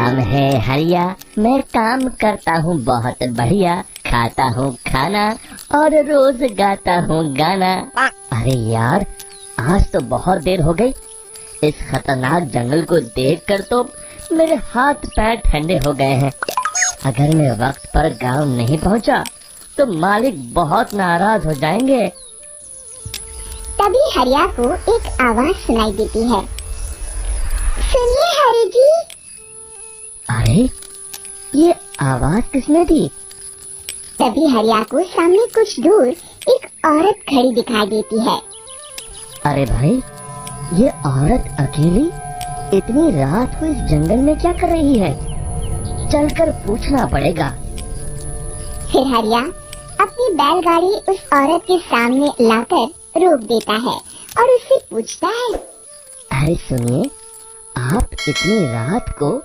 नाम है हरिया, मैं काम करता हूँ बहुत बढ़िया, खाता हूँ खाना और रोज गाता हूँ गाना। अरे यार, आज तो बहुत देर हो गई। इस खतरनाक जंगल को देखकर तो मेरे हाथ पैर ठंडे हो गए हैं। अगर मैं वक्त पर गांव नहीं पहुंचा तो मालिक बहुत नाराज हो जाएंगे। तभी हरिया को एक आवाज सुनाई देती है। सुनिए हरि जी। अरे, ये आवाज किसने दी? तभी हरिया को सामने कुछ दूर एक औरत खड़ी दिखाई देती है। अरे भाई, ये औरत अकेली इतनी रात को इस जंगल में क्या कर रही है? चलकर पूछना पड़ेगा। फिर हरिया अपनी बैलगाड़ी उस औरत के सामने लाकर रोक देता है और उससे पूछता है। अरे सुनिए, आप इतनी रात को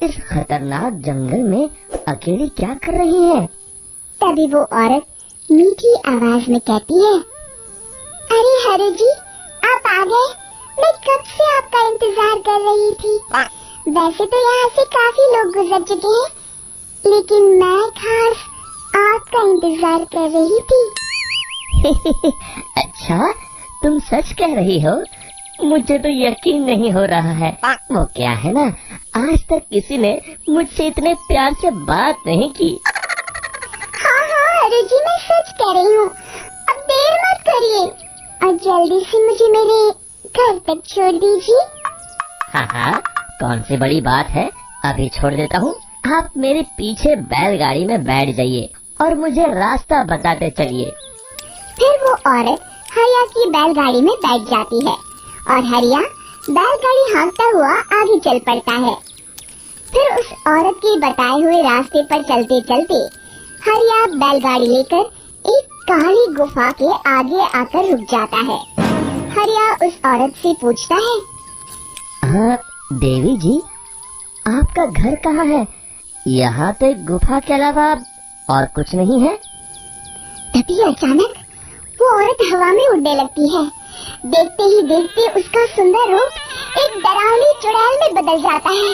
इस खतरनाक जंगल में अकेली क्या कर रही हैं? तभी वो औरत मीठी आवाज में कहती है। अरे हरि जी, आप आ गए। मैं कब से आपका इंतजार कर रही थी। वैसे तो यहाँ से काफी लोग गुजर चुके हैं, लेकिन मैं खास आपका इंतजार कर रही थी। अच्छा, तुम सच कह रही हो? मुझे तो यकीन नहीं हो रहा है। वो क्या है ना, आज तक किसी ने मुझसे इतने प्यार से बात नहीं की। हाँ हरि जी, मैं सच कह रही हूँ। अब देर मत करिए और जल्दी से मुझे मेरे घर तक छोड़ दीजिए। हाँ, कौन सी बड़ी बात है, अभी छोड़ देता हूँ। आप मेरे पीछे बैलगाड़ी में बैठ जाइए और मुझे रास्ता बताते चलिए। फिर वो औरत हरिया की बैलगाड़ी में बैठ जाती है और हरिया बैलगाड़ी हाँकता हुआ आगे चल पड़ता है। फिर उस औरत के बताए हुए रास्ते पर चलते चलते हरिया बैलगाड़ी लेकर एक काली गुफा के आगे आकर रुक जाता है। हरिया उस औरत से पूछता है। हाँ देवी जी, आपका घर कहाँ है? यहाँ तो एक गुफा के अलावा और कुछ नहीं है। तभी अचानक वो औरत हवा में उड़ने लगती है। देखते ही देखते उसका सुंदर रूप एक डरावनी चुड़ैल में बदल जाता है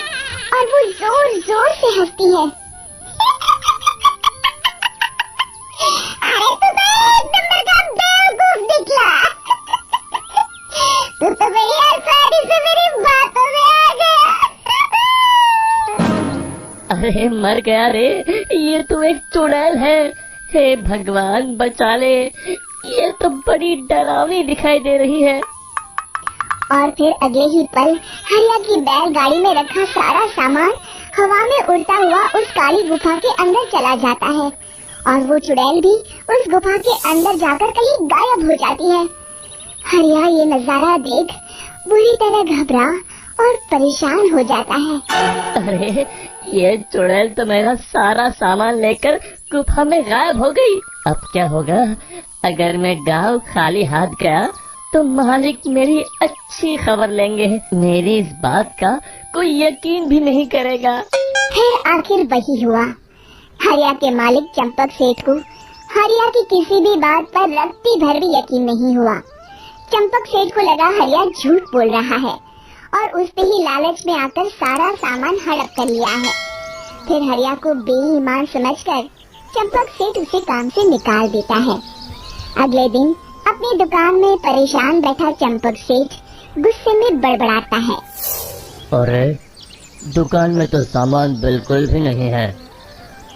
और वो जोर जोर से हंसती है। अरे तू तो एकदम मेरा बेवकूफ निकला। तू तो मेरी आसानी से मेरी बातों में आ गया। अरे मर गया रे, ये तो एक चुड़ैल है। हे भगवान बचा ले, ये तो बड़ी डरावनी दिखाई दे रही है। और फिर अगले ही पल हरिया की बैलगाड़ी में रखा सारा सामान हवा में उड़ता हुआ उस काली गुफा के अंदर चला जाता है और वो चुड़ैल भी उस गुफा के अंदर जाकर कहीं गायब हो जाती है। हरिया ये नजारा देख बुरी तरह घबरा और परेशान हो जाता है। अरे, ये चुड़ैल तो मेरा सारा सामान लेकर गुफा में गायब हो गई। अब क्या होगा? अगर मैं गांव खाली हाथ गया तो मालिक मेरी अच्छी खबर लेंगे। मेरी इस बात का कोई यकीन भी नहीं करेगा। फिर आखिर वही हुआ। हरिया के मालिक चंपक सेठ को हरिया की किसी भी बात पर रत्ती भर भी यकीन नहीं हुआ। चंपक सेठ को लगा हरिया झूठ बोल रहा है और उसने ही लालच में आकर सारा सामान हड़प कर लिया है। फिर हरिया को बेईमान समझकर चंपक सेठ उसे काम से निकाल देता है। अगले दिन अपनी दुकान में परेशान बैठा चंपक सेठ गुस्से में बड़बड़ाता है। अरे, दुकान में तो सामान बिल्कुल भी नहीं है।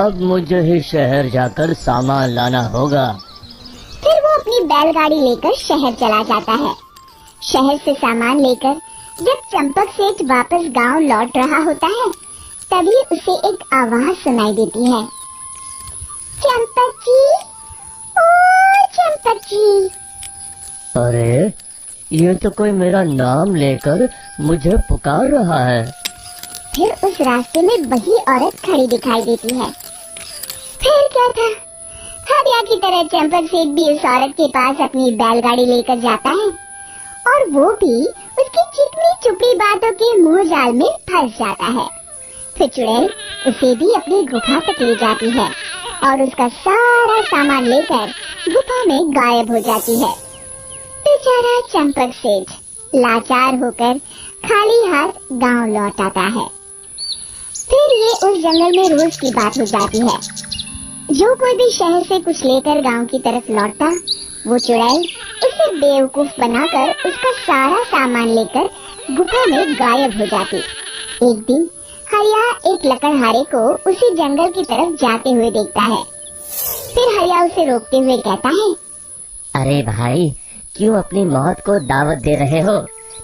अब मुझे ही शहर जाकर सामान लाना होगा। फिर वो अपनी बैलगाड़ी लेकर शहर चला जाता है। शहर से सामान लेकर जब चंपक सेठ वापस गांव लौट रहा होता है, तभी उसे एक आवाज सुनाई देती है। चंपक जी, ओ चंपक जी। अरे, ये तो कोई मेरा नाम लेकर मुझे पुकार रहा है। फिर उस रास्ते में वही औरत खड़ी दिखाई देती है। फिर क्या था, हरिया की तरह चंपक सेठ भी उस औरत के पास अपनी बैलगाड़ी लेकर जाता है और वो भी उसकी चिकनी चुपड़ी बातों के मुंह जाल में फंस जाता है। फिर चुड़ैल उसे भी अपनी गुफा तक ले जाती है और उसका सारा सामान लेकर गुफा में गायब हो जाती है। बेचारा चंपक सेठ लाचार होकर खाली हाथ गांव लौट आता है। फिर ये उस जंगल में रोज की बात हो जाती है। जो कोई भी शहर से कुछ लेकर गांव की तरफ लौटता, वो चुड़ैल उसे बेवकूफ बनाकर उसका सारा सामान लेकर गुफा में गायब हो जाती। एक दिन हरिया एक लकड़हारे को उसी जंगल की तरफ जाते हुए देखता है। फिर हरिया उसे रोकते हुए कहता है, अरे भाई, क्यों अपनी मौत को दावत दे रहे हो?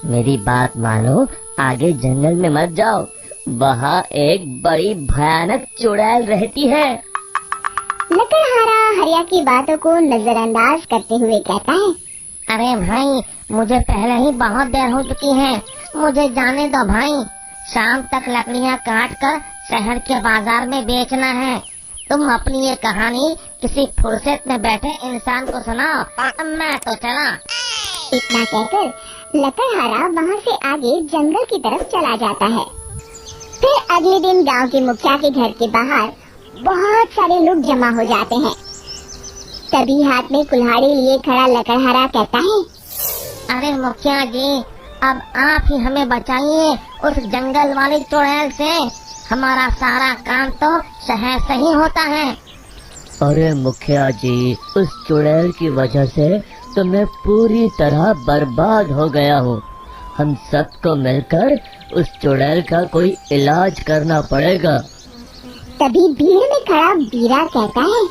मेरी बात मानो, आगे जंगल में मत जाओ, वहाँ एक बड़ी भयानक चुड़ैल रहती है। लकड़हारा हरिया की बातों को नजरअंदाज करते हुए कहता है, अरे भाई, मुझे पहले ही बहुत देर हो चुकी है, मुझे जाने दो भाई। शाम तक लकड़ियाँ काट कर शहर के बाजार में बेचना है। तुम अपनी ये कहानी किसी फुर्सत में बैठे इंसान को सुनाओ, अब मैं तो चला। इतना कहकर लकड़हारा वहाँ से आगे जंगल की तरफ चला जाता है। फिर अगले दिन गांव के मुखिया के घर के बाहर बहुत सारे लोग जमा हो जाते हैं। तभी हाथ में कुल्हाड़ी लिए खड़ा लकड़हारा कहता है, अरे मुखिया जी, अब आप ही हमें बचाइए उस जंगल वाली चुड़ैल से। हमारा सारा काम तो शहर से ही होता है। अरे मुखिया जी, उस चुड़ैल की वजह से तो मैं पूरी तरह बर्बाद हो गया हूँ। हम सबको मिलकर उस चुड़ैल का कोई इलाज करना पड़ेगा। तभी भीड़ में खड़ा बीरा कहता है,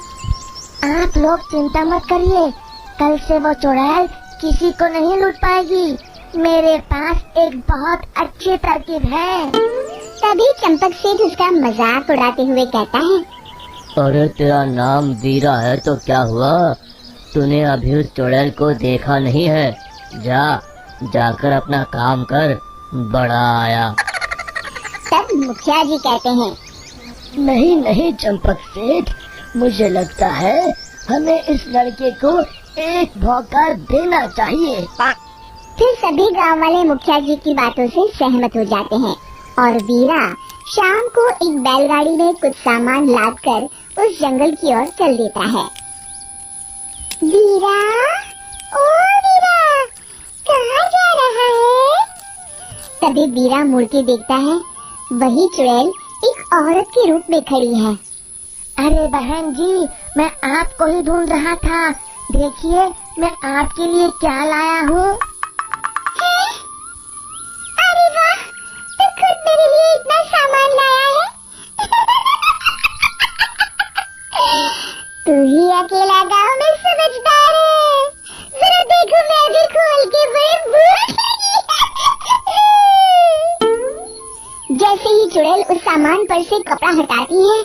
आप लोग चिंता मत करिए, कल से वो चुड़ैल किसी को नहीं लूट पाएगी। मेरे पास एक बहुत अच्छी तरकीब है। तभी चंपक सेठ उसका मजाक उड़ाते हुए कहता है, अरे तेरा नाम वीरा है तो क्या हुआ? तूने अभी उस चुड़ैल को देखा नहीं है? जाकर अपना काम कर, बड़ा आया। तब मुखिया जी कहते हैं, नहीं नहीं चंपक सेठ, मुझे लगता है हमें इस लड़के को एक मौका देना चाहिए। फिर सभी गांव वाले मुखिया जी की बातों से सहमत हो जाते हैं और वीरा शाम को एक बैलगाड़ी में कुछ सामान लादकर उस जंगल की ओर चल देता है। वीरा, ओ वीरा, कहाँ जा रहा है? तभी वीरा मुड़ के देखता है, वही चुड़ैल एक औरत के रूप में खड़ी है। अरे बहन जी, मैं आपको ही ढूंढ रहा था। देखिए, मैं आपके लिए क्या लाया हूँ। अरे वाह, तू खुद मेरे लिए इतना सामान लाया है। तू ही अकेला गांव में समझदार है। जरा देखो, मैं भी खोल के जैसे ही चुड़ैल उस सामान पर से कपड़ा हटाती है,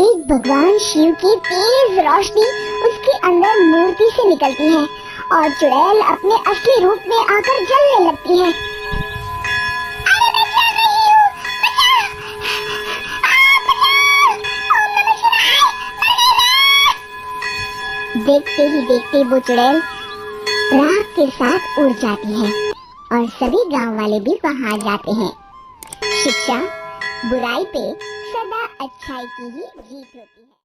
एक भगवान शिव की तेज रोशनी उसके अंदर मूर्ति से निकलती है और चुड़ैल अपने असली रूप में आकर जलने लगती है। अरे मैं जल रही हूँ, बचाओ! ओम नमः शिवाय! देखते ही देखते वो चुड़ैल राख के साथ उड़ जाती है और सभी गांव वाले भी वहां जाते हैं। शिक्षा बुराई पे सदा अच्छाई की ही जीत होती है।